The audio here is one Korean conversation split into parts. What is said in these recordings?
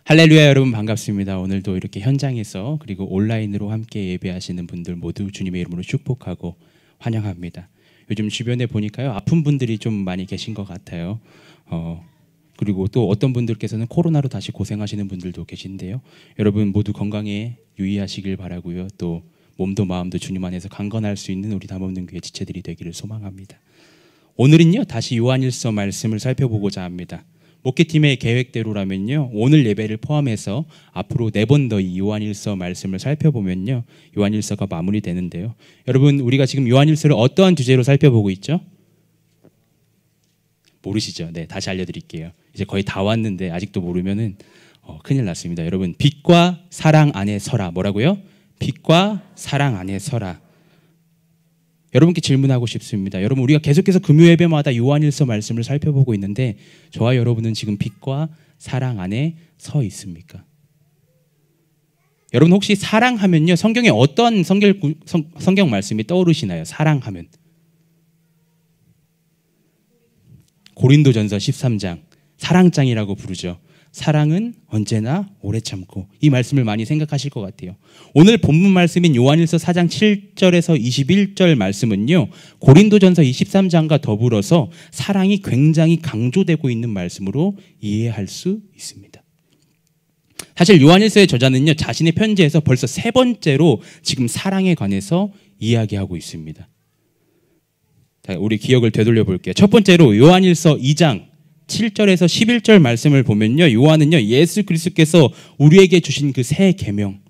할렐루야 여러분 반갑습니다. 오늘도 이렇게 현장에서 그리고 온라인으로 함께 예배하시는 분들 모두 주님의 이름으로 축복하고 환영합니다. 요즘 주변에 보니까요 아픈 분들이 좀 많이 계신 것 같아요. 그리고 또 어떤 분들께서는 코로나로 다시 고생하시는 분들도 계신데요. 여러분 모두 건강에 유의하시길 바라고요. 또 몸도 마음도 주님 안에서 강건할 수 있는 우리 담없는 교회 지체들이 되기를 소망합니다. 오늘은요 다시 요한일서 말씀을 살펴보고자 합니다. 목회팀의 계획대로라면요 오늘 예배를 포함해서 앞으로 4번 더 이 요한일서 말씀을 살펴보면요 요한일서가 마무리되는데요. 여러분 우리가 지금 요한일서를 어떠한 주제로 살펴보고 있죠? 모르시죠? 네, 다시 알려드릴게요. 이제 거의 다 왔는데 아직도 모르면은 큰일 났습니다. 여러분 빛과 사랑 안에 서라. 뭐라고요? 빛과 사랑 안에 서라. 여러분께 질문하고 싶습니다. 여러분 우리가 계속해서 금요 예배마다 요한일서 말씀을 살펴보고 있는데 저와 여러분은 지금 빛과 사랑 안에 서 있습니까? 여러분 혹시 사랑하면요 성경에 어떤 성경 말씀이 떠오르시나요? 사랑하면 고린도전서 13장 사랑장이라고 부르죠. 사랑은 언제나 오래 참고, 이 말씀을 많이 생각하실 것 같아요. 오늘 본문 말씀인 요한일서 4장 7절에서 21절 말씀은요 고린도전서 23장과 더불어서 사랑이 굉장히 강조되고 있는 말씀으로 이해할 수 있습니다. 사실 요한일서의 저자는요 자신의 편지에서 벌써 3번째로 지금 사랑에 관해서 이야기하고 있습니다. 자, 우리 기억을 되돌려 볼게요. 첫 번째로 요한일서 2장 7절에서 11절 말씀을 보면요 요한은요 예수 그리스도께서 우리에게 주신 그 새 계명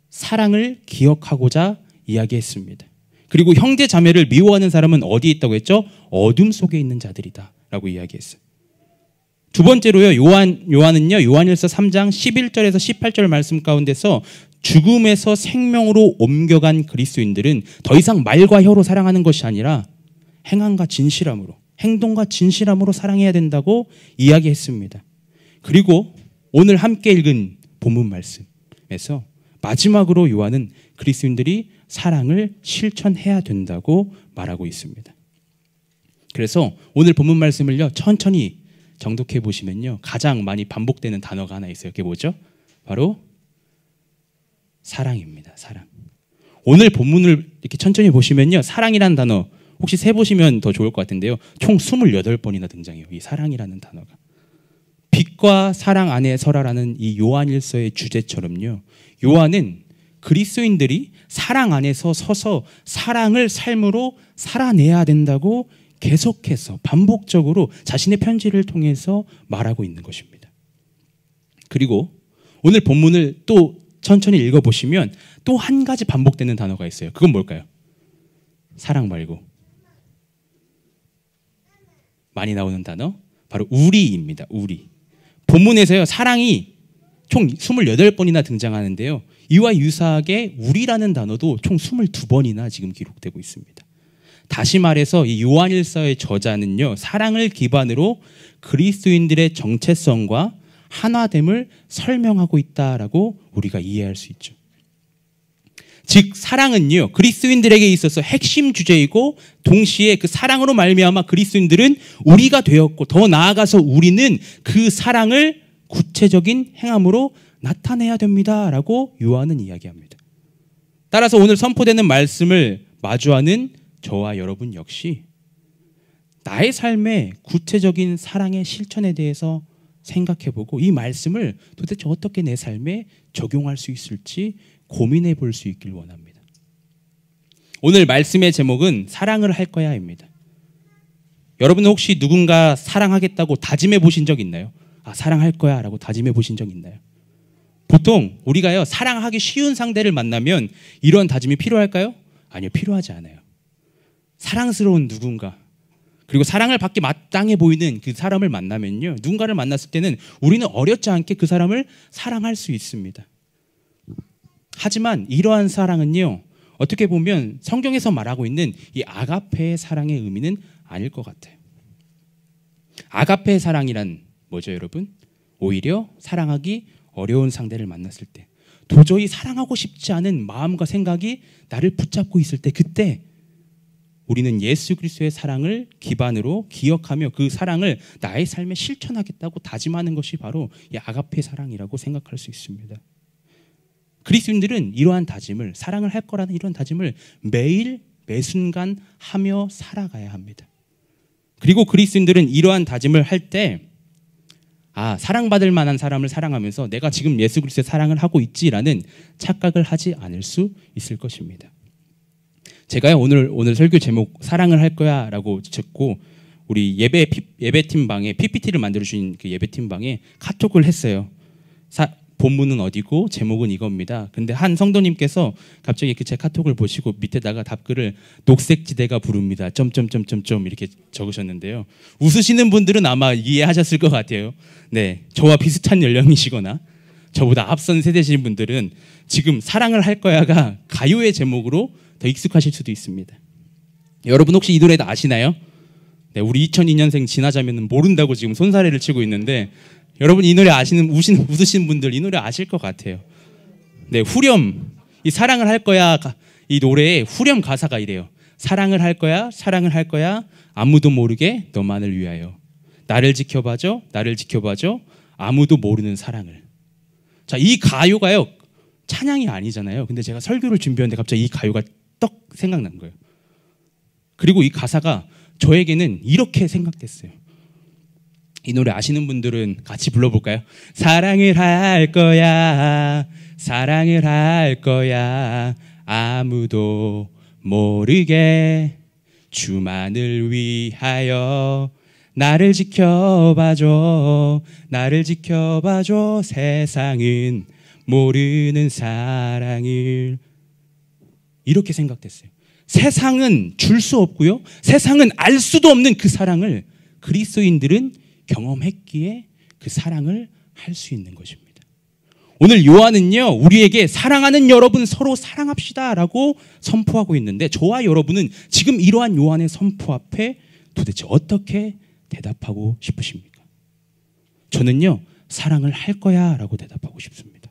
사랑을 기억하고자 이야기했습니다. 그리고 형제 자매를 미워하는 사람은 어디에 있다고 했죠? 어둠 속에 있는 자들이다 라고 이야기했어요. 두 번째로요 요한은요 요한일서 3장 11절에서 18절 말씀 가운데서 죽음에서 생명으로 옮겨간 그리스도인들은 더 이상 말과 혀로 사랑하는 것이 아니라 행함과 진실함으로, 행동과 진실함으로 사랑해야 된다고 이야기했습니다. 그리고 오늘 함께 읽은 본문 말씀에서 마지막으로 요한은 그리스도인들이 사랑을 실천해야 된다고 말하고 있습니다. 그래서 오늘 본문 말씀을요 천천히 정독해 보시면요 가장 많이 반복되는 단어가 하나 있어요. 그게 뭐죠? 바로 사랑입니다. 사랑. 오늘 본문을 이렇게 천천히 보시면요 사랑이라는 단어 혹시 세보시면 더 좋을 것 같은데요. 총 28번이나 등장해요. 이 사랑이라는 단어가. 빛과 사랑 안에 서라라는 이 요한일서의 주제처럼요. 요한은 그리스도인들이 사랑 안에서 서서 사랑을 삶으로 살아내야 된다고 계속해서 반복적으로 자신의 편지를 통해서 말하고 있는 것입니다. 그리고 오늘 본문을 또 천천히 읽어보시면 또 한 가지 반복되는 단어가 있어요. 그건 뭘까요? 사랑 말고 많이 나오는 단어 바로 우리입니다. 우리. 본문에서요 사랑이 총 28번이나 등장하는데요 이와 유사하게 우리라는 단어도 총 22번이나 지금 기록되고 있습니다. 다시 말해서 이 요한일서의 저자는요 사랑을 기반으로 그리스도인들의 정체성과 하나됨을 설명하고 있다라고 우리가 이해할 수 있죠. 즉 사랑은요 그리스도인들에게 있어서 핵심 주제이고 동시에 그 사랑으로 말미암아 그리스도인들은 우리가 되었고 더 나아가서 우리는 그 사랑을 구체적인 행함으로 나타내야 됩니다라고 요한은 이야기합니다. 따라서 오늘 선포되는 말씀을 마주하는 저와 여러분 역시 나의 삶의 구체적인 사랑의 실천에 대해서 생각해보고 이 말씀을 도대체 어떻게 내 삶에 적용할 수 있을지 고민해 볼 수 있길 원합니다. 오늘 말씀의 제목은 사랑을 할 거야입니다. 여러분은 혹시 누군가 사랑하겠다고 다짐해 보신 적 있나요? 아, 사랑할 거야 라고 다짐해 보신 적 있나요? 보통 우리가요 사랑하기 쉬운 상대를 만나면 이런 다짐이 필요할까요? 아니요, 필요하지 않아요. 사랑스러운 누군가 그리고 사랑을 받기 마땅해 보이는 그 사람을 만나면요 누군가를 만났을 때는 우리는 어렵지 않게 그 사람을 사랑할 수 있습니다. 하지만 이러한 사랑은요 어떻게 보면 성경에서 말하고 있는 이 아가페의 사랑의 의미는 아닐 것 같아요. 아가페의 사랑이란 뭐죠 여러분? 오히려 사랑하기 어려운 상대를 만났을 때 도저히 사랑하고 싶지 않은 마음과 생각이 나를 붙잡고 있을 때 그때 우리는 예수 그리스도의 사랑을 기반으로 기억하며 그 사랑을 나의 삶에 실천하겠다고 다짐하는 것이 바로 이 아가페 사랑이라고 생각할 수 있습니다. 그리스도인들은 이러한 다짐을, 사랑을 할 거라는 이런 다짐을 매일 매순간 하며 살아가야 합니다. 그리고 그리스도인들은 이러한 다짐을 할 때 사랑받을 만한 사람을 사랑하면서 내가 지금 예수 그리스도의 사랑을 하고 있지라는 착각을 하지 않을 수 있을 것입니다. 제가요 오늘 설교 제목 사랑을 할 거야 라고 적고 우리 예배팀 방에 PPT를 만들어 주신 그 예배팀 방에 카톡을 했어요. 본문은 어디고 제목은 이겁니다. 근데 한 성도님께서 갑자기 제 카톡을 보시고 밑에다가 답글을 녹색지대가 부릅니다. 점점점점점 이렇게 적으셨는데요. 웃으시는 분들은 아마 이해하셨을 것 같아요. 네, 저와 비슷한 연령이시거나 저보다 앞선 세대신 분들은 지금 사랑을 할 거야가 가요의 제목으로 더 익숙하실 수도 있습니다. 여러분 혹시 이 노래 다 아시나요? 네, 우리 2002년생 지나자면 모른다고 지금 손사래를 치고 있는데 여러분 이 노래 웃으시는 분들 이 노래 아실 것 같아요. 네, 후렴, 이 사랑을 할 거야 이 노래의 후렴 가사가 이래요. 사랑을 할 거야, 사랑을 할 거야, 아무도 모르게 너만을 위하여. 나를 지켜봐줘, 나를 지켜봐줘, 아무도 모르는 사랑을. 자, 이 가요가요 찬양이 아니잖아요. 근데 제가 설교를 준비하는데 갑자기 이 가요가 떡 생각난 거예요. 그리고 이 가사가 저에게는 이렇게 생각됐어요. 이 노래 아시는 분들은 같이 불러볼까요? 사랑을 할 거야, 사랑을 할 거야, 아무도 모르게 주만을 위하여. 나를 지켜봐줘, 나를 지켜봐줘, 세상은 모르는 사랑을. 이렇게 생각됐어요. 세상은 줄 수 없고요, 세상은 알 수도 없는 그 사랑을 그리스도인들은 경험했기에 그 사랑을 할 수 있는 것입니다. 오늘 요한은요 우리에게 사랑하는 여러분 서로 사랑합시다 라고 선포하고 있는데 저와 여러분은 지금 이러한 요한의 선포 앞에 도대체 어떻게 대답하고 싶으십니까? 저는요 사랑을 할 거야 라고 대답하고 싶습니다.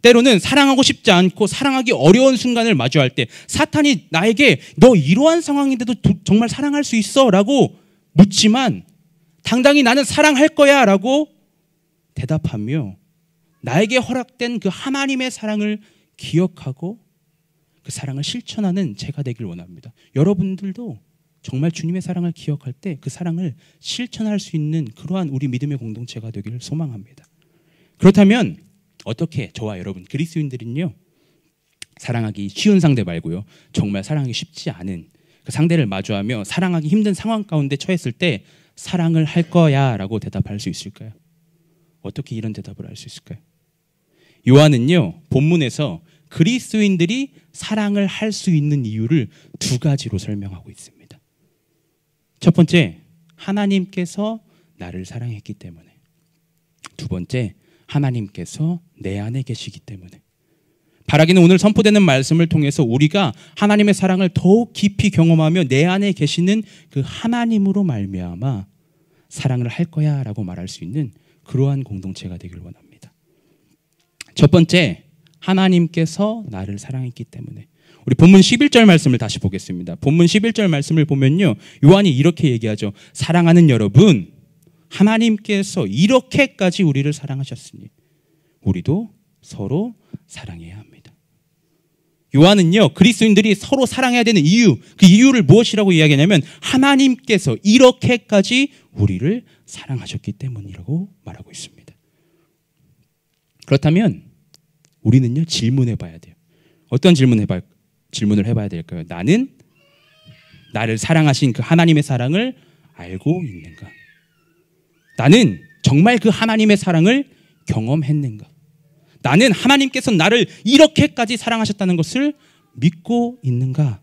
때로는 사랑하고 싶지 않고 사랑하기 어려운 순간을 마주할 때 사탄이 나에게 너 이러한 상황인데도 정말 사랑할 수 있어? 라고 묻지만 당당히 나는 사랑할 거야 라고 대답하며 나에게 허락된 그 하나님의 사랑을 기억하고 그 사랑을 실천하는 제가 되길 원합니다. 여러분들도 정말 주님의 사랑을 기억할 때 그 사랑을 실천할 수 있는 그러한 우리 믿음의 공동체가 되기를 소망합니다. 그렇다면 어떻게 저와 여러분 그리스도인들은요 사랑하기 쉬운 상대 말고요 정말 사랑하기 쉽지 않은 그 상대를 마주하며 사랑하기 힘든 상황 가운데 처했을 때 사랑을 할 거야 라고 대답할 수 있을까요? 어떻게 이런 대답을 할 수 있을까요? 요한은요 본문에서 그리스도인들이 사랑을 할 수 있는 이유를 두 가지로 설명하고 있습니다. 첫 번째, 하나님께서 나를 사랑했기 때문에. 두 번째, 하나님께서 내 안에 계시기 때문에. 바라기는 오늘 선포되는 말씀을 통해서 우리가 하나님의 사랑을 더욱 깊이 경험하며 내 안에 계시는 그 하나님으로 말미암아 사랑을 할 거야 라고 말할 수 있는 그러한 공동체가 되길 원합니다. 첫 번째, 하나님께서 나를 사랑했기 때문에. 우리 본문 11절 말씀을 다시 보겠습니다. 본문 11절 말씀을 보면요 요한이 이렇게 얘기하죠. 사랑하는 여러분, 하나님께서 이렇게까지 우리를 사랑하셨으니 우리도 서로 사랑해야 합니다. 요한은요 그리스도인들이 서로 사랑해야 되는 이유, 그 이유를 무엇이라고 이야기하냐면 하나님께서 이렇게까지 우리를 사랑하셨기 때문이라고 말하고 있습니다. 그렇다면 우리는요 질문해 봐야 돼요. 어떤 질문을 해봐야 될까요? 나는 나를 사랑하신 그 하나님의 사랑을 알고 있는가? 나는 정말 그 하나님의 사랑을 경험했는가? 나는 하나님께서 나를 이렇게까지 사랑하셨다는 것을 믿고 있는가?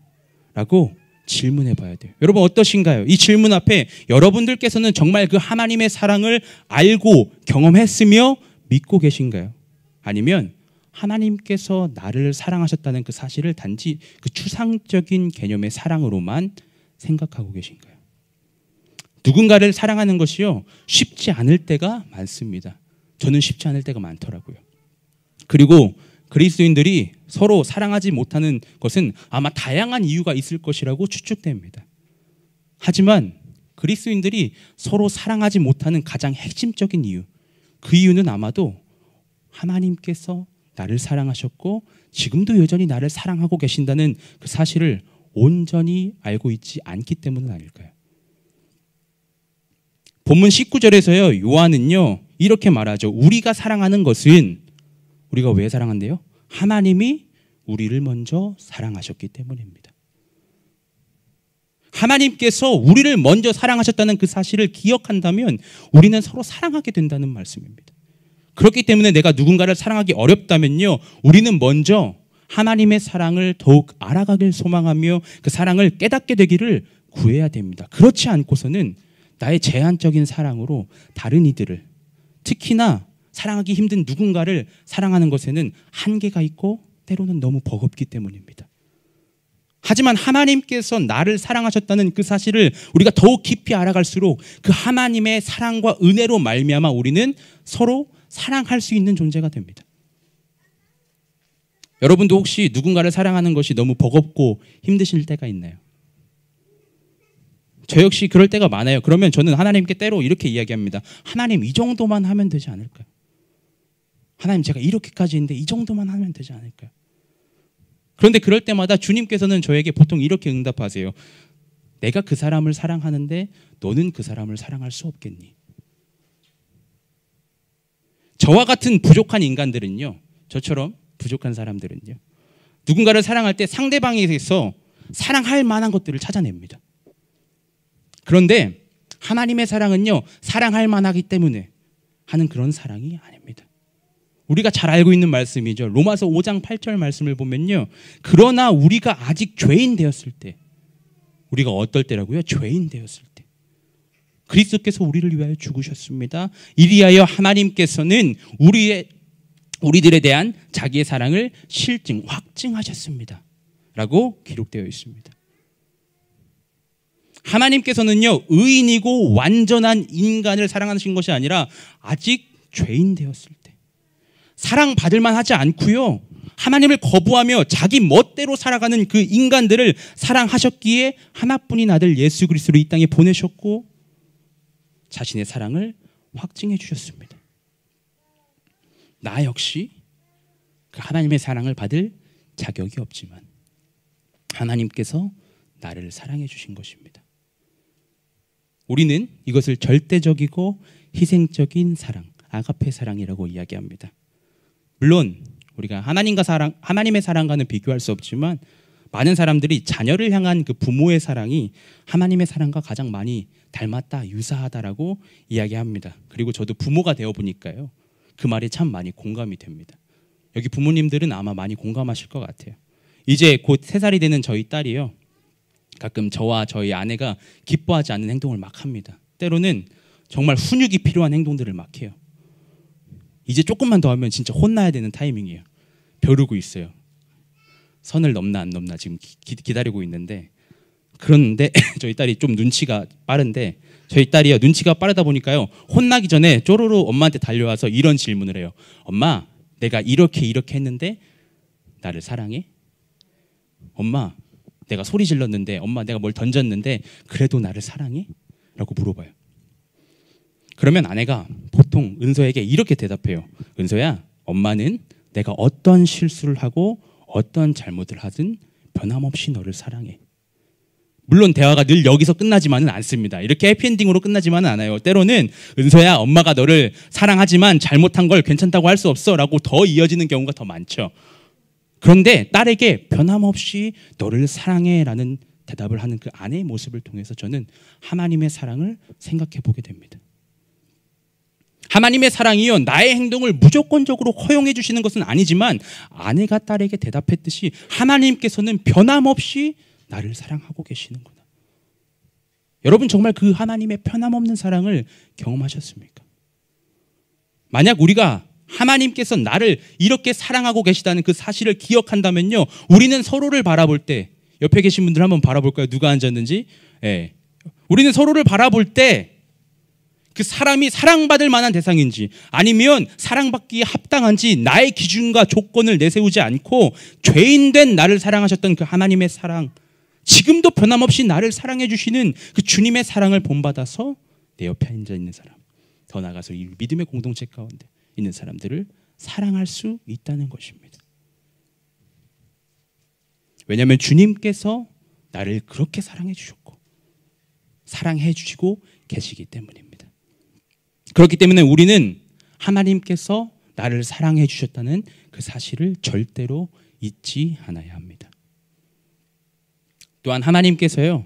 라고 질문해 봐야 돼요. 여러분 어떠신가요? 이 질문 앞에 여러분들께서는 정말 그 하나님의 사랑을 알고 경험했으며 믿고 계신가요? 아니면 하나님께서 나를 사랑하셨다는 그 사실을 단지 그 추상적인 개념의 사랑으로만 생각하고 계신가요? 누군가를 사랑하는 것이요 쉽지 않을 때가 많습니다. 저는 쉽지 않을 때가 많더라고요. 그리고 그리스도인들이 서로 사랑하지 못하는 것은 아마 다양한 이유가 있을 것이라고 추측됩니다. 하지만 그리스도인들이 서로 사랑하지 못하는 가장 핵심적인 이유, 그 이유는 아마도 하나님께서 나를 사랑하셨고 지금도 여전히 나를 사랑하고 계신다는 그 사실을 온전히 알고 있지 않기 때문은 아닐까요? 본문 19절에서요, 요한은요 이렇게 말하죠. 우리가 사랑하는 것은, 우리가 왜 사랑한대요? 하나님이 우리를 먼저 사랑하셨기 때문입니다. 하나님께서 우리를 먼저 사랑하셨다는 그 사실을 기억한다면 우리는 서로 사랑하게 된다는 말씀입니다. 그렇기 때문에 내가 누군가를 사랑하기 어렵다면요, 우리는 먼저 하나님의 사랑을 더욱 알아가길 소망하며 그 사랑을 깨닫게 되기를 구해야 됩니다. 그렇지 않고서는 나의 제한적인 사랑으로 다른 이들을, 특히나 사랑하기 힘든 누군가를 사랑하는 것에는 한계가 있고 때로는 너무 버겁기 때문입니다. 하지만 하나님께서 나를 사랑하셨다는 그 사실을 우리가 더욱 깊이 알아갈수록 그 하나님의 사랑과 은혜로 말미암아 우리는 서로 사랑할 수 있는 존재가 됩니다. 여러분도 혹시 누군가를 사랑하는 것이 너무 버겁고 힘드실 때가 있나요? 저 역시 그럴 때가 많아요. 그러면 저는 하나님께 때로 이렇게 이야기합니다. 하나님, 이 정도만 하면 되지 않을까요? 하나님, 제가 이렇게까지 했는데 이 정도만 하면 되지 않을까요? 그런데 그럴 때마다 주님께서는 저에게 보통 이렇게 응답하세요. 내가 그 사람을 사랑하는데 너는 그 사람을 사랑할 수 없겠니? 저와 같은 부족한 인간들은요, 저처럼 부족한 사람들은요, 누군가를 사랑할 때 상대방에게서 사랑할 만한 것들을 찾아냅니다. 그런데 하나님의 사랑은요, 사랑할 만하기 때문에 하는 그런 사랑이 아닙니다. 우리가 잘 알고 있는 말씀이죠. 로마서 5장 8절 말씀을 보면요, 그러나 우리가 아직 죄인 되었을 때, 우리가 어떨 때라고요? 죄인 되었을 때 그리스도께서 우리를 위하여 죽으셨습니다. 이리하여 하나님께서는 우리들에 대한 자기의 사랑을 확증하셨습니다 라고 기록되어 있습니다. 하나님께서는요, 의인이고 완전한 인간을 사랑하신 것이 아니라 아직 죄인 되었을 때, 사랑받을 만하지 않고요, 하나님을 거부하며 자기 멋대로 살아가는 그 인간들을 사랑하셨기에 하나뿐인 아들 예수 그리스도를 이 땅에 보내셨고 자신의 사랑을 확증해 주셨습니다. 나 역시 그 하나님의 사랑을 받을 자격이 없지만 하나님께서 나를 사랑해 주신 것입니다. 우리는 이것을 절대적이고 희생적인 사랑, 아가페 사랑이라고 이야기합니다. 물론 우리가 하나님의 사랑과는 비교할 수 없지만 많은 사람들이 자녀를 향한 그 부모의 사랑이 하나님의 사랑과 가장 많이 닮았다, 유사하다라고 이야기합니다. 그리고 저도 부모가 되어 보니까요, 그 말이 참 많이 공감이 됩니다. 여기 부모님들은 아마 많이 공감하실 것 같아요. 이제 곧 3살이 되는 저희 딸이요, 가끔 저와 저희 아내가 기뻐하지 않는 행동을 막 합니다. 때로는 정말 훈육이 필요한 행동들을 막 해요. 이제 조금만 더 하면 진짜 혼나야 되는 타이밍이에요. 벼르고 있어요. 선을 넘나 안 넘나 지금 기다리고 있는데, 그런데 저희 딸이 좀 눈치가 빠른데, 저희 딸이요, 눈치가 빠르다 보니까요, 혼나기 전에 쪼로로 엄마한테 달려와서 이런 질문을 해요. 엄마, 내가 이렇게 했는데 나를 사랑해? 엄마, 내가 소리 질렀는데, 엄마, 내가 뭘 던졌는데 그래도 나를 사랑해? 라고 물어봐요. 그러면 아내가 보통 은서에게 이렇게 대답해요. 은서야, 엄마는 내가 어떤 실수를 하고 어떤 잘못을 하든 변함없이 너를 사랑해. 물론 대화가 늘 여기서 끝나지만은 않습니다. 이렇게 해피엔딩으로 끝나지만은 않아요. 때로는 은서야, 엄마가 너를 사랑하지만 잘못한 걸 괜찮다고 할 수 없어 라고 더 이어지는 경우가 더 많죠. 그런데 딸에게 변함없이 너를 사랑해 라는 대답을 하는 그 아내의 모습을 통해서 저는 하나님의 사랑을 생각해 보게 됩니다. 하나님의 사랑이요, 나의 행동을 무조건적으로 허용해 주시는 것은 아니지만 아내가 딸에게 대답했듯이 하나님께서는 변함없이 나를 사랑하고 계시는구나. 여러분, 정말 그 하나님의 변함없는 사랑을 경험하셨습니까? 만약 우리가 하나님께서 나를 이렇게 사랑하고 계시다는 그 사실을 기억한다면요, 우리는 서로를 바라볼 때, 옆에 계신 분들 한번 바라볼까요? 누가 앉았는지? 예. 우리는 서로를 바라볼 때 그 사람이 사랑받을 만한 대상인지 아니면 사랑받기에 합당한지 나의 기준과 조건을 내세우지 않고 죄인된 나를 사랑하셨던 그 하나님의 사랑, 지금도 변함없이 나를 사랑해 주시는 그 주님의 사랑을 본받아서 내 옆에 앉아 있는 사람, 더 나아가서 이 믿음의 공동체 가운데 있는 사람들을 사랑할 수 있다는 것입니다. 왜냐하면 주님께서 나를 그렇게 사랑해 주셨고 사랑해 주시고 계시기 때문입니다. 그렇기 때문에 우리는 하나님께서 나를 사랑해 주셨다는 그 사실을 절대로 잊지 않아야 합니다. 또한 하나님께서요,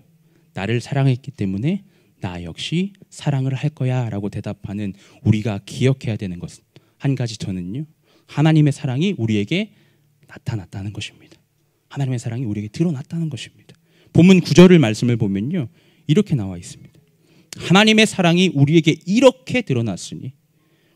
나를 사랑했기 때문에 나 역시 사랑을 할 거야 라고 대답하는 우리가 기억해야 되는 것은 한 가지 더는요, 하나님의 사랑이 우리에게 나타났다는 것입니다. 하나님의 사랑이 우리에게 드러났다는 것입니다. 본문 9절을 말씀을 보면요, 이렇게 나와 있습니다. 하나님의 사랑이 우리에게 이렇게 드러났으니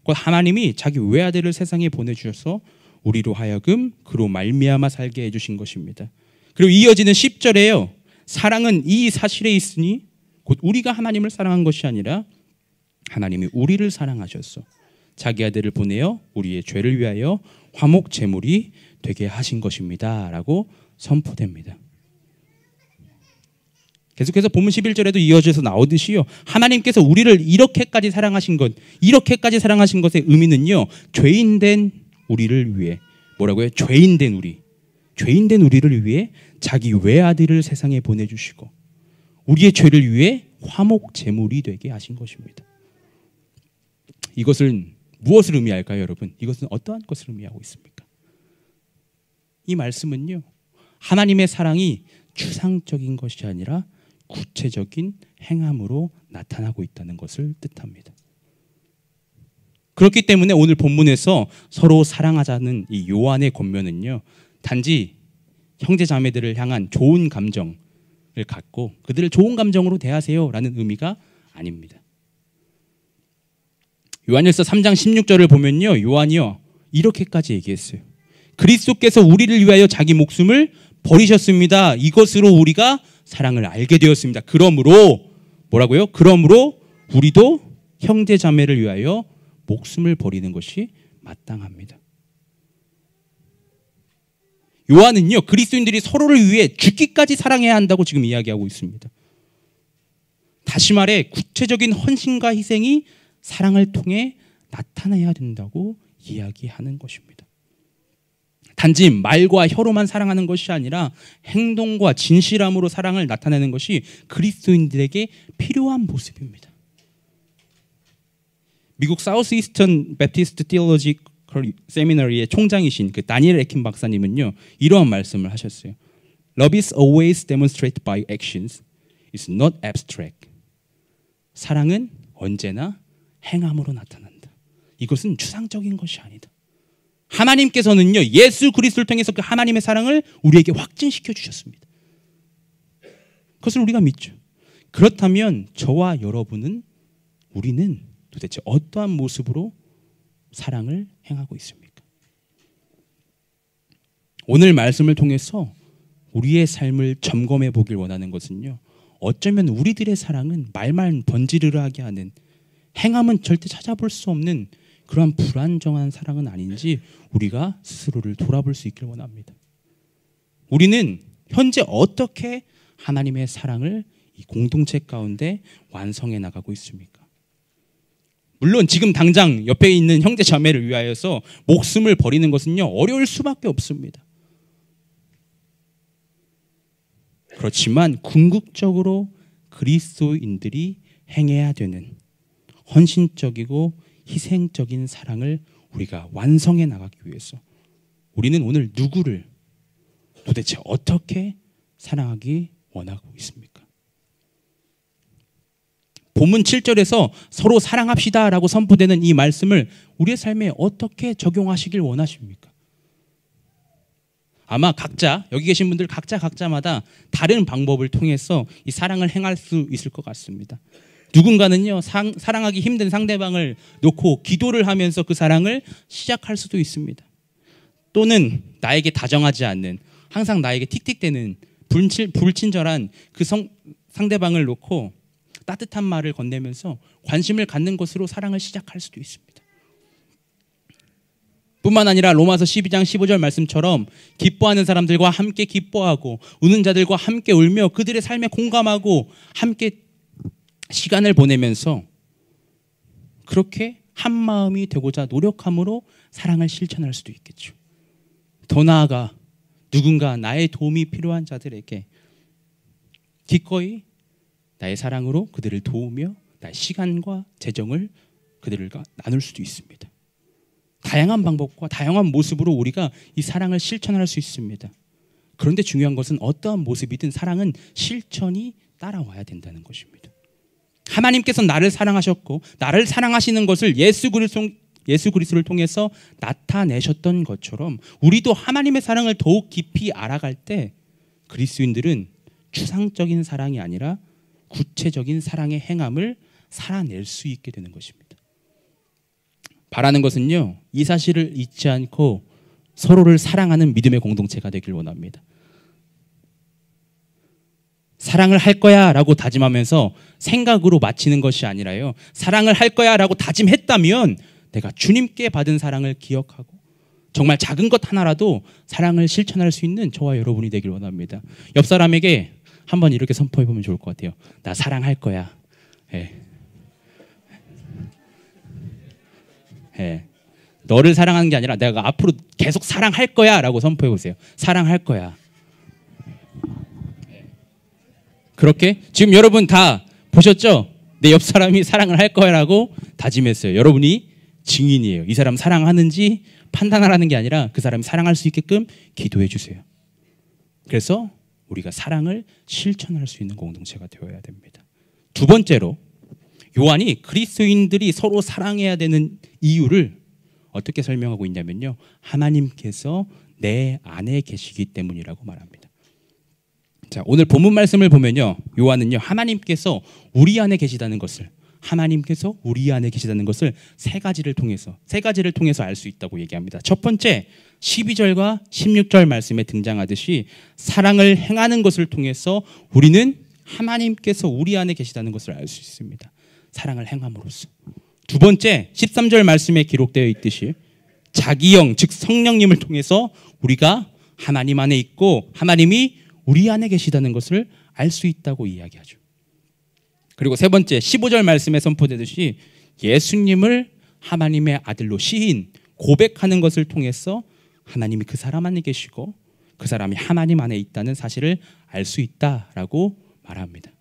곧 하나님이 자기 외아들을 세상에 보내주셔서 우리로 하여금 그로 말미암아 살게 해주신 것입니다. 그리고 이어지는 10절에요, 사랑은 이 사실에 있으니 곧 우리가 하나님을 사랑한 것이 아니라 하나님이 우리를 사랑하셔서 자기 아들을 보내어 우리의 죄를 위하여 화목 제물이 되게 하신 것입니다 라고 선포됩니다. 계속해서 본문 11절에도 이어져서 나오듯이요, 하나님께서 우리를 이렇게까지 사랑하신 것의 의미는요, 죄인된 우리를 위해, 뭐라고요? 죄인된 우리를 위해 자기 외아들을 세상에 보내주시고 우리의 죄를 위해 화목 제물이 되게 하신 것입니다. 이것은 무엇을 의미할까요, 여러분? 이것은 어떠한 것을 의미하고 있습니까? 이 말씀은요, 하나님의 사랑이 추상적인 것이 아니라 구체적인 행함으로 나타나고 있다는 것을 뜻합니다. 그렇기 때문에 오늘 본문에서 서로 사랑하자는 이 요한의 권면은요, 단지 형제 자매들을 향한 좋은 감정을 갖고 그들을 좋은 감정으로 대하세요 라는 의미가 아닙니다. 요한일서 3장 16절을 보면요, 요한이요 이렇게까지 얘기했어요. 그리스도께서 우리를 위하여 자기 목숨을 버리셨습니다. 이것으로 우리가 사랑을 알게 되었습니다. 그러므로 뭐라고요? 그러므로 우리도 형제 자매를 위하여 목숨을 버리는 것이 마땅합니다. 요한은요, 그리스도인들이 서로를 위해 죽기까지 사랑해야 한다고 지금 이야기하고 있습니다. 다시 말해 구체적인 헌신과 희생이 사랑을 통해 나타나야 된다고 이야기하는 것입니다. 단지 말과 혀로만 사랑하는 것이 아니라 행동과 진실함으로 사랑을 나타내는 것이 그리스도인들에게 필요한 모습입니다. 미국 사우스 이스턴 베프티스트 티올로지컬 세미너리의 총장이신 그 다니엘 에킨 박사님은요, 이러한 말씀을 하셨어요. Love is always demonstrated by actions. It's not abstract. 사랑은 언제나 행함으로 나타난다. 이것은 추상적인 것이 아니다. 하나님께서는요, 예수 그리스도를 통해서 그 하나님의 사랑을 우리에게 확증시켜 주셨습니다. 그것을 우리가 믿죠. 그렇다면 저와 우리는 도대체 어떠한 모습으로 사랑을 행하고 있습니까? 오늘 말씀을 통해서 우리의 삶을 점검해 보길 원하는 것은요, 어쩌면 우리들의 사랑은 말만 번지르르하게 하는, 행함은 절대 찾아볼 수 없는 그러한 불안정한 사랑은 아닌지 우리가 스스로를 돌아볼 수 있길 원합니다. 우리는 현재 어떻게 하나님의 사랑을 이 공동체 가운데 완성해 나가고 있습니까? 물론 지금 당장 옆에 있는 형제 자매를 위하여서 목숨을 버리는 것은요, 어려울 수밖에 없습니다. 그렇지만 궁극적으로 그리스도인들이 행해야 되는 헌신적이고 희생적인 사랑을 우리가 완성해 나가기 위해서 우리는 오늘 누구를 도대체 어떻게 사랑하기 원하고 있습니까? 본문 7절에서 서로 사랑합시다 라고 선포되는 이 말씀을 우리의 삶에 어떻게 적용하시길 원하십니까? 아마 각자, 여기 계신 분들 각자마다 다른 방법을 통해서 이 사랑을 행할 수 있을 것 같습니다. 누군가는요, 사랑하기 힘든 상대방을 놓고 기도를 하면서 그 사랑을 시작할 수도 있습니다. 또는 나에게 다정하지 않는, 항상 나에게 틱틱대는 불친절한 그 상대방을 놓고 따뜻한 말을 건네면서 관심을 갖는 것으로 사랑을 시작할 수도 있습니다. 뿐만 아니라 로마서 12장 15절 말씀처럼 기뻐하는 사람들과 함께 기뻐하고 우는 자들과 함께 울며 그들의 삶에 공감하고 함께 시간을 보내면서 그렇게 한 마음이 되고자 노력함으로 사랑을 실천할 수도 있겠죠. 더 나아가 누군가 나의 도움이 필요한 자들에게 기꺼이 나의 사랑으로 그들을 도우며 나의 시간과 재정을 그들과 나눌 수도 있습니다. 다양한 방법과 다양한 모습으로 우리가 이 사랑을 실천할 수 있습니다. 그런데 중요한 것은 어떠한 모습이든 사랑은 실천이 따라와야 된다는 것입니다. 하나님께서 나를 사랑하셨고 나를 사랑하시는 것을 예수 그리스도를 통해서 나타내셨던 것처럼 우리도 하나님의 사랑을 더욱 깊이 알아갈 때 그리스도인들은 추상적인 사랑이 아니라 구체적인 사랑의 행함을 살아낼 수 있게 되는 것입니다. 바라는 것은요, 이 사실을 잊지 않고 서로를 사랑하는 믿음의 공동체가 되길 원합니다. 사랑을 할 거야 라고 다짐하면서 생각으로 마치는 것이 아니라요, 사랑을 할 거야 라고 다짐했다면 내가 주님께 받은 사랑을 기억하고 정말 작은 것 하나라도 사랑을 실천할 수 있는 저와 여러분이 되길 원합니다. 옆 사람에게 한번 이렇게 선포해 보면 좋을 것 같아요. 나 사랑할 거야. 너를 사랑하는 게 아니라 내가 앞으로 계속 사랑할 거야 라고 선포해 보세요. 사랑할 거야. 그렇게 지금 여러분 다 보셨죠? 내 옆 사람이 사랑을 할 거야 라고 다짐했어요. 여러분이 증인이에요. 이 사람 사랑하는지 판단하라는 게 아니라 그 사람이 사랑할 수 있게끔 기도해 주세요. 그래서 우리가 사랑을 실천할 수 있는 공동체가 되어야 됩니다. 두 번째로 요한이 그리스도인들이 서로 사랑해야 되는 이유를 어떻게 설명하고 있냐면요, 하나님께서 내 안에 계시기 때문이라고 말합니다. 자, 오늘 본문 말씀을 보면요, 요한은요, 하나님께서 우리 안에 계시다는 것을 세 가지를 통해서 알 수 있다고 얘기합니다. 첫 번째, 12절과 16절 말씀에 등장하듯이 사랑을 행하는 것을 통해서 우리는 하나님께서 우리 안에 계시다는 것을 알 수 있습니다. 사랑을 행함으로써. 두 번째, 13절 말씀에 기록되어 있듯이 자기 영, 즉 성령님을 통해서 우리가 하나님 안에 있고 하나님이 우리 안에 계시다는 것을 알 수 있다고 이야기하죠. 그리고 세 번째, 15절 말씀에 선포되듯이 예수님을 하나님의 아들로 시인, 고백하는 것을 통해서 하나님이 그 사람 안에 계시고 그 사람이 하나님 안에 있다는 사실을 알 수 있다라고 말합니다.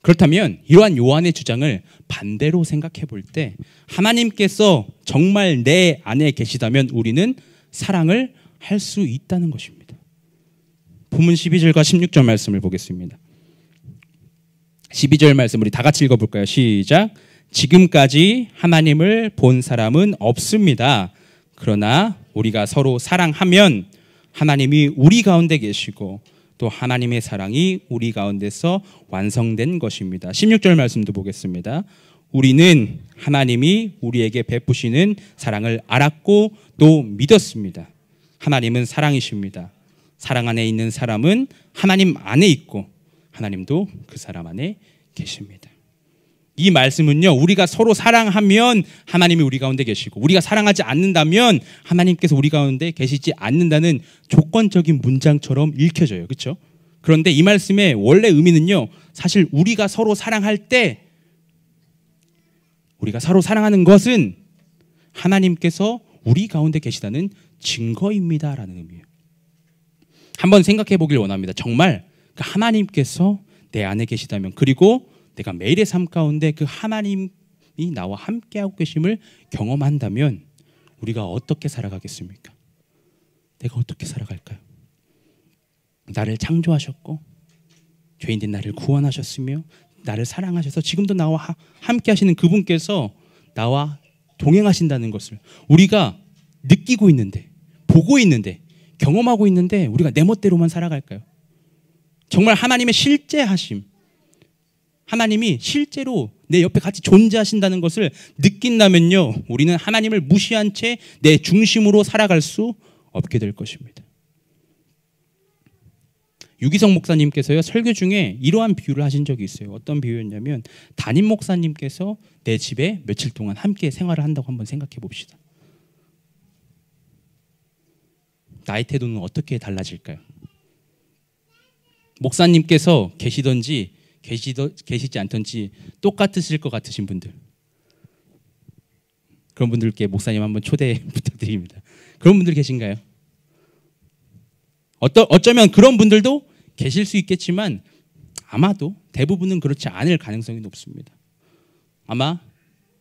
그렇다면 이러한 요한의 주장을 반대로 생각해 볼 때 하나님께서 정말 내 안에 계시다면 우리는 사랑을 할 수 있다는 것입니다. 본문 12절과 16절 말씀을 보겠습니다. 12절 말씀 우리 다 같이 읽어볼까요? 시작. 지금까지 하나님을 본 사람은 없습니다. 그러나 우리가 서로 사랑하면 하나님이 우리 가운데 계시고 또 하나님의 사랑이 우리 가운데서 완성된 것입니다. 16절 말씀도 보겠습니다. 우리는 하나님이 우리에게 베푸시는 사랑을 알았고 또 믿었습니다. 하나님은 사랑이십니다. 사랑 안에 있는 사람은 하나님 안에 있고 하나님도 그 사람 안에 계십니다. 이 말씀은요, 우리가 서로 사랑하면 하나님이 우리 가운데 계시고 우리가 사랑하지 않는다면 하나님께서 우리 가운데 계시지 않는다는 조건적인 문장처럼 읽혀져요. 그렇죠? 그런데 이 말씀의 원래 의미는요, 사실 우리가 서로 사랑할 때 우리가 서로 사랑하는 것은 하나님께서 우리 가운데 계시다는 증거입니다라는 의미예요. 한번 생각해 보길 원합니다. 정말 그 하나님께서 내 안에 계시다면, 그리고 내가 매일의 삶 가운데 그 하나님이 나와 함께하고 계심을 경험한다면 우리가 어떻게 살아가겠습니까? 내가 어떻게 살아갈까요? 나를 창조하셨고 죄인된 나를 구원하셨으며 나를 사랑하셔서 지금도 나와 함께 하시는 그분께서 나와 동행하신다는 것을 우리가 느끼고 있는데, 보고 있는데, 경험하고 있는데 우리가 내 멋대로만 살아갈까요? 정말 하나님의 실제 하심, 하나님이 실제로 내 옆에 같이 존재하신다는 것을 느낀다면요, 우리는 하나님을 무시한 채 내 중심으로 살아갈 수 없게 될 것입니다. 유기성 목사님께서요 설교 중에 이러한 비유를 하신 적이 있어요. 어떤 비유였냐면 담임 목사님께서 내 집에 며칠 동안 함께 생활을 한다고 한번 생각해 봅시다. 나의 태도는 어떻게 달라질까요? 목사님께서 계시든지 계시지 않든지 똑같으실 것 같으신 분들, 그런 분들께 목사님 한번 초대 부탁드립니다. 그런 분들 계신가요? 어쩌면 그런 분들도 계실 수 있겠지만 아마도 대부분은 그렇지 않을 가능성이 높습니다. 아마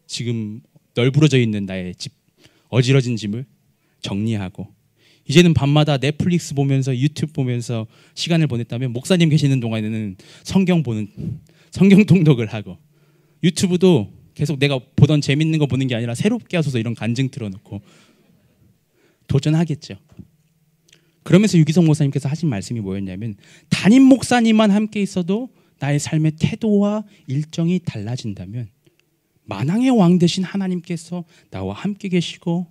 지금 널브러져 있는 나의 집, 어지러진 집을 정리하고 이제는 밤마다 넷플릭스 보면서 유튜브 보면서 시간을 보냈다면 목사님 계시는 동안에는 성경 통독을 하고 유튜브도 계속 내가 보던 재밌는 거 보는 게 아니라 새롭게 하소서 이런 간증 틀어놓고 도전하겠죠. 그러면서 유기성 목사님께서 하신 말씀이 뭐였냐면 담임 목사님만 함께 있어도 나의 삶의 태도와 일정이 달라진다면 만왕의 왕 되신 하나님께서 나와 함께 계시고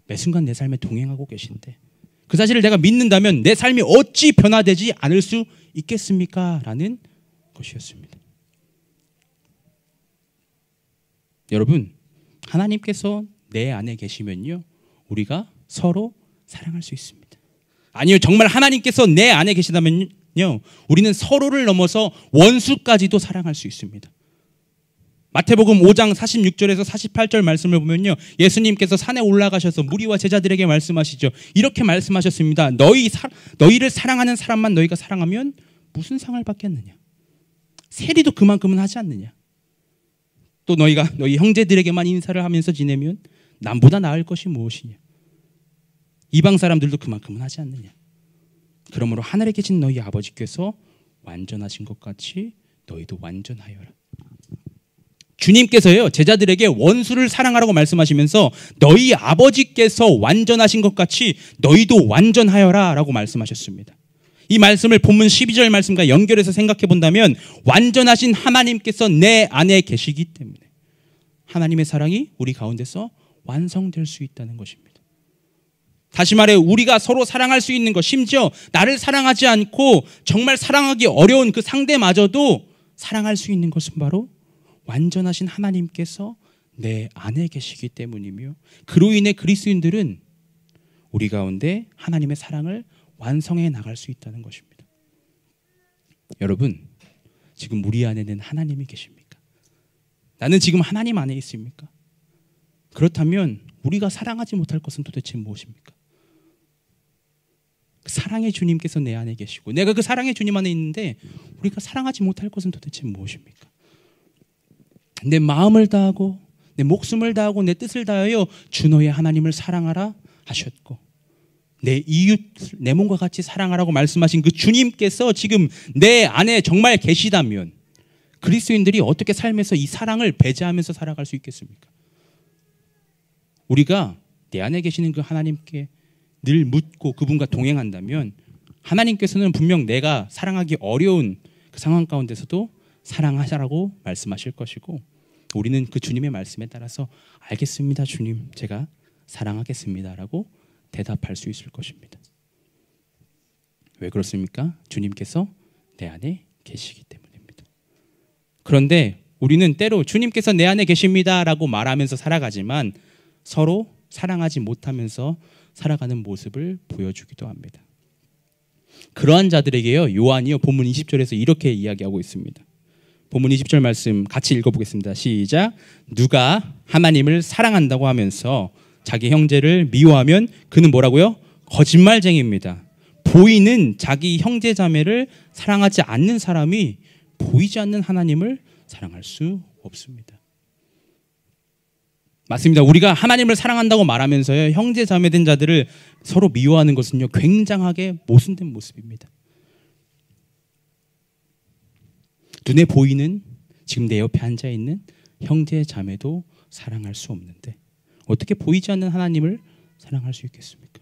매 순간 내 삶에 동행하고 계신데 그 사실을 내가 믿는다면 내 삶이 어찌 변화되지 않을 수 있겠습니까? 라는 것이었습니다. 여러분, 하나님께서 내 안에 계시면요 우리가 서로 사랑할 수 있습니다. 아니요, 정말 하나님께서 내 안에 계시다면요 우리는 서로를 넘어서 원수까지도 사랑할 수 있습니다. 마태복음 5장 46절에서 48절 말씀을 보면요 예수님께서 산에 올라가셔서 무리와 제자들에게 말씀하시죠. 이렇게 말씀하셨습니다. 너희를 사랑하는 사람만 너희가 사랑하면 무슨 상을 받겠느냐? 세리도 그만큼은 하지 않느냐? 또 너희가 너희 형제들에게만 인사를 하면서 지내면 남보다 나을 것이 무엇이냐? 이방 사람들도 그만큼은 하지 않느냐? 그러므로 하늘에 계신 너희 아버지께서 완전하신 것 같이 너희도 완전하여라. 주님께서요 제자들에게 원수를 사랑하라고 말씀하시면서 너희 아버지께서 완전하신 것 같이 너희도 완전하여라 라고 말씀하셨습니다. 이 말씀을 본문 12절 말씀과 연결해서 생각해 본다면 완전하신 하나님께서 내 안에 계시기 때문에 하나님의 사랑이 우리 가운데서 완성될 수 있다는 것입니다. 다시 말해 우리가 서로 사랑할 수 있는 것, 심지어 나를 사랑하지 않고 정말 사랑하기 어려운 그 상대마저도 사랑할 수 있는 것은 바로 완전하신 하나님께서 내 안에 계시기 때문이며 그로 인해 그리스도인들은 우리 가운데 하나님의 사랑을 완성해 나갈 수 있다는 것입니다. 여러분, 지금 우리 안에는 하나님이 계십니까? 나는 지금 하나님 안에 있습니까? 그렇다면 우리가 사랑하지 못할 것은 도대체 무엇입니까? 사랑의 주님께서 내 안에 계시고 내가 그 사랑의 주님 안에 있는데 우리가 사랑하지 못할 것은 도대체 무엇입니까? 내 마음을 다하고 내 목숨을 다하고 내 뜻을 다하여 주 너의 하나님을 사랑하라 하셨고 내 이웃 내 몸과 같이 사랑하라고 말씀하신 그 주님께서 지금 내 안에 정말 계시다면 그리스도인들이 어떻게 삶에서 이 사랑을 배제하면서 살아갈 수 있겠습니까? 우리가 내 안에 계시는 그 하나님께 늘 묻고 그분과 동행한다면 하나님께서는 분명 내가 사랑하기 어려운 그 상황 가운데서도 사랑하시라고 말씀하실 것이고 우리는 그 주님의 말씀에 따라서 알겠습니다 주님 제가 사랑하겠습니다 라고 대답할 수 있을 것입니다. 왜 그렇습니까? 주님께서 내 안에 계시기 때문입니다. 그런데 우리는 때로 주님께서 내 안에 계십니다 라고 말하면서 살아가지만 서로 사랑하지 못하면서 살아가는 모습을 보여주기도 합니다. 그러한 자들에게요 요한이요 본문 20절에서 이렇게 이야기하고 있습니다. 본문 20절 말씀 같이 읽어보겠습니다. 시작. 누가 하나님을 사랑한다고 하면서 자기 형제를 미워하면 그는 뭐라고요? 거짓말쟁이입니다. 보이는 자기 형제 자매를 사랑하지 않는 사람이 보이지 않는 하나님을 사랑할 수 없습니다. 맞습니다. 우리가 하나님을 사랑한다고 말하면서요 형제 자매된 자들을 서로 미워하는 것은요 굉장하게 모순된 모습입니다. 눈에 보이는 지금 내 옆에 앉아있는 형제 자매도 사랑할 수 없는데 어떻게 보이지 않는 하나님을 사랑할 수 있겠습니까?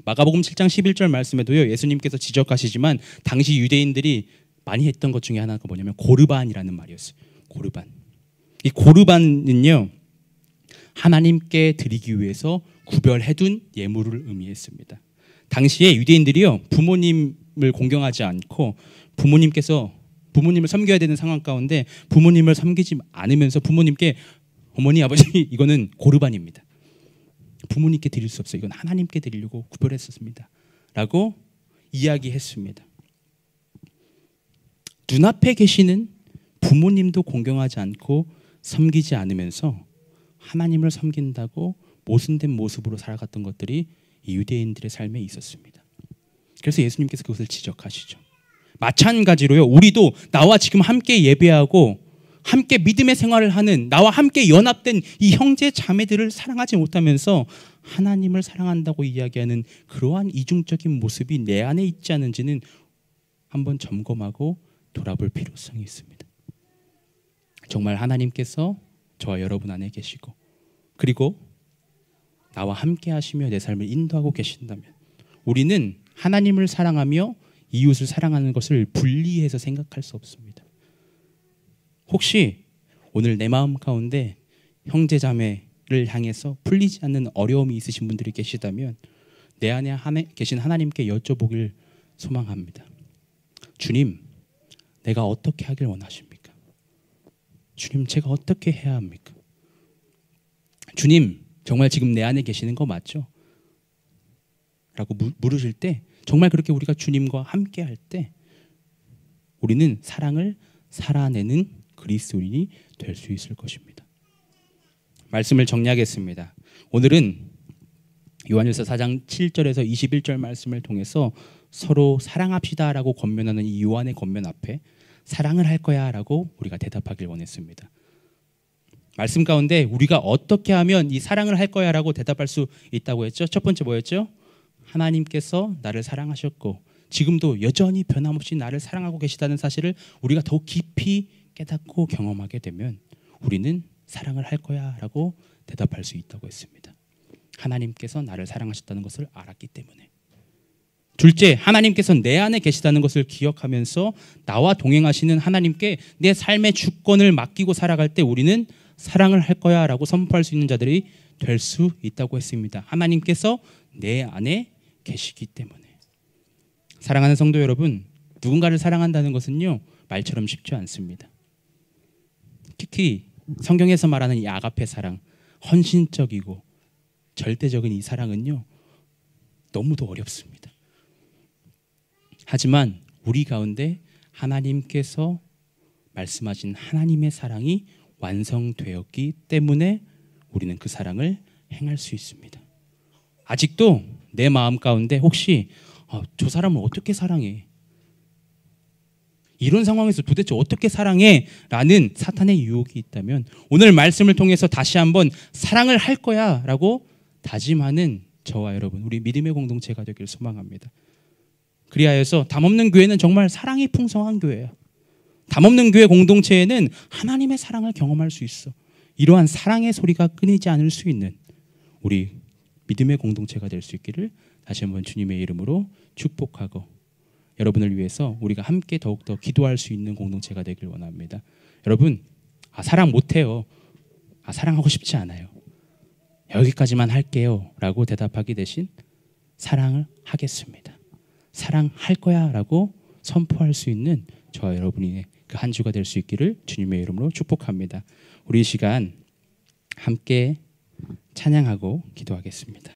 마가복음 7장 11절 말씀에도요 예수님께서 지적하시지만 당시 유대인들이 많이 했던 것 중에 하나가 뭐냐면 고르반이라는 말이었어요. 고르반. 이 고르반은요 하나님께 드리기 위해서 구별해둔 예물을 의미했습니다. 당시에 유대인들이요 부모님 공경하지 않고 부모님을 섬겨야 되는 상황 가운데 부모님을 섬기지 않으면서 부모님께 어머니 아버지 이거는 고르반입니다. 부모님께 드릴 수 없어요. 이건 하나님께 드리려고 구별했었습니다. 라고 이야기했습니다. 눈앞에 계시는 부모님도 공경하지 않고 섬기지 않으면서 하나님을 섬긴다고 모순된 모습으로 살아갔던 것들이 이 유대인들의 삶에 있었습니다. 그래서 예수님께서 그것을 지적하시죠. 마찬가지로요, 우리도 나와 지금 함께 예배하고 함께 믿음의 생활을 하는 나와 함께 연합된 이 형제 자매들을 사랑하지 못하면서 하나님을 사랑한다고 이야기하는 그러한 이중적인 모습이 내 안에 있지 않은지는 한번 점검하고 돌아볼 필요성이 있습니다. 정말 하나님께서 저와 여러분 안에 계시고 그리고 나와 함께 하시며 내 삶을 인도하고 계신다면 우리는 하나님을 사랑하며 이웃을 사랑하는 것을 분리해서 생각할 수 없습니다. 혹시 오늘 내 마음 가운데 형제 자매를 향해서 풀리지 않는 어려움이 있으신 분들이 계시다면 내 안에 계신 하나님께 여쭤보길 소망합니다. 주님, 내가 어떻게 하길 원하십니까? 주님, 제가 어떻게 해야 합니까? 주님, 정말 지금 내 안에 계시는 거 맞죠? 라고 물으실 때 정말 그렇게 우리가 주님과 함께 할 때 우리는 사랑을 살아내는 그리스도인이 될 수 있을 것입니다. 말씀을 정리하겠습니다. 오늘은 요한일서 4장 7절에서 21절 말씀을 통해서 서로 사랑합시다라고 권면하는 이 요한의 권면 앞에 사랑을 할 거야 라고 우리가 대답하길 원했습니다. 말씀 가운데 우리가 어떻게 하면 이 사랑을 할 거야 라고 대답할 수 있다고 했죠? 첫 번째 뭐였죠? 하나님께서 나를 사랑하셨고 지금도 여전히 변함없이 나를 사랑하고 계시다는 사실을 우리가 더 깊이 깨닫고 경험하게 되면 우리는 사랑을 할 거야 라고 대답할 수 있다고 했습니다. 하나님께서 나를 사랑하셨다는 것을 알았기 때문에. 둘째, 하나님께서 내 안에 계시다는 것을 기억하면서 나와 동행하시는 하나님께 내 삶의 주권을 맡기고 살아갈 때 우리는 사랑을 할 거야 라고 선포할 수 있는 자들이 될 수 있다고 했습니다. 하나님께서 내 안에 계시기 때문에. 사랑하는 성도 여러분, 누군가를 사랑한다는 것은요 말처럼 쉽지 않습니다. 특히 성경에서 말하는 이 아가페 사랑, 헌신적이고 절대적인 이 사랑은요 너무도 어렵습니다. 하지만 우리 가운데 하나님께서 말씀하신 하나님의 사랑이 완성되었기 때문에 우리는 그 사랑을 행할 수 있습니다. 아직도 내 마음 가운데 혹시 저 사람을 어떻게 사랑해? 이런 상황에서 도대체 어떻게 사랑해? 라는 사탄의 유혹이 있다면 오늘 말씀을 통해서 다시 한번 사랑을 할 거야 라고 다짐하는 저와 여러분, 우리 믿음의 공동체가 되길 소망합니다. 그리하여서 담없는 교회는 정말 사랑이 풍성한 교회예요. 담없는 교회 공동체에는 하나님의 사랑을 경험할 수 있어. 이러한 사랑의 소리가 끊이지 않을 수 있는 우리 믿음의 공동체가 될 수 있기를 다시 한번 주님의 이름으로 축복하고 여러분을 위해서 우리가 함께 더욱더 기도할 수 있는 공동체가 되길 원합니다. 여러분, 사랑 못해요. 사랑하고 싶지 않아요. 여기까지만 할게요 라고 대답하기 대신 사랑을 하겠습니다. 사랑할 거야 라고 선포할 수 있는 저와 여러분의 그 한 주가 될 수 있기를 주님의 이름으로 축복합니다. 우리 이 시간 함께 찬양하고 기도하겠습니다.